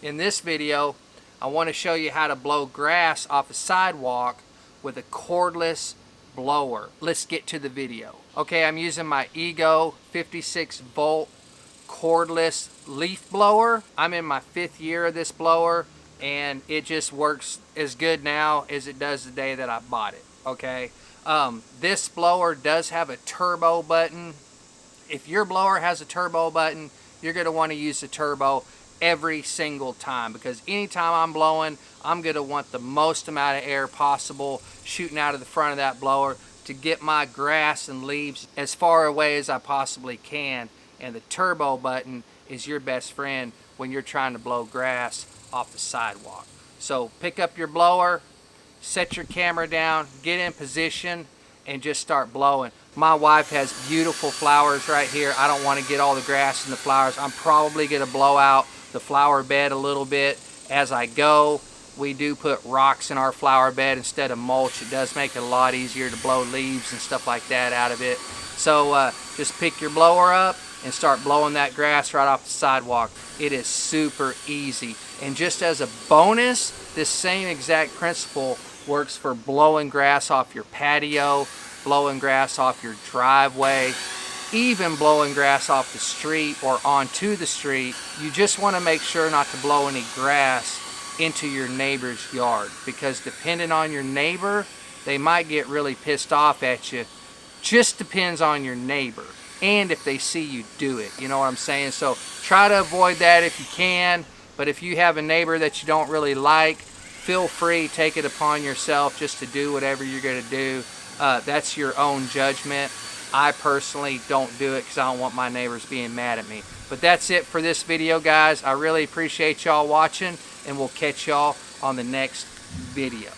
In this video, I want to show you how to blow grass off a sidewalk with a cordless blower. Let's get to the video. Okay, I'm using my Ego 56 volt cordless leaf blower. I'm in my 5th year of this blower and it just works as good now as it does the day that I bought it. Okay, this blower does have a turbo button. If your blower has a turbo button, you're going to want to use the turbo every single time, because anytime I'm blowing, I'm going to want the most amount of air possible shooting out of the front of that blower to get my grass and leaves as far away as I possibly can. And the turbo button is your best friend when you're trying to blow grass off the sidewalk. So pick up your blower, set your camera down, get in position, and just start blowing. My wife has beautiful flowers right here. I don't want to get all the grass and the flowers. I'm probably going to blow out the flower bed a little bit as I go. We do put rocks in our flower bed instead of mulch. It does make it a lot easier to blow leaves and stuff like that out of it. So just pick your blower up and start blowing that grass right off the sidewalk. It is super easy. And just as a bonus, this same exact principle works for blowing grass off your patio, blowing grass off your driveway, even blowing grass off the street or onto the street. You just want to make sure not to blow any grass into your neighbor's yard, because depending on your neighbor, they might get really pissed off at you. Just depends on your neighbor and if they see you do it, you know what I'm saying? So try to avoid that if you can, but if you have a neighbor that you don't really like, feel free, take it upon yourself just to do whatever you're going to do. That's your own judgment. I personally don't do it because I don't want my neighbors being mad at me. But that's it for this video, guys. I really appreciate y'all watching, and we'll catch y'all on the next video.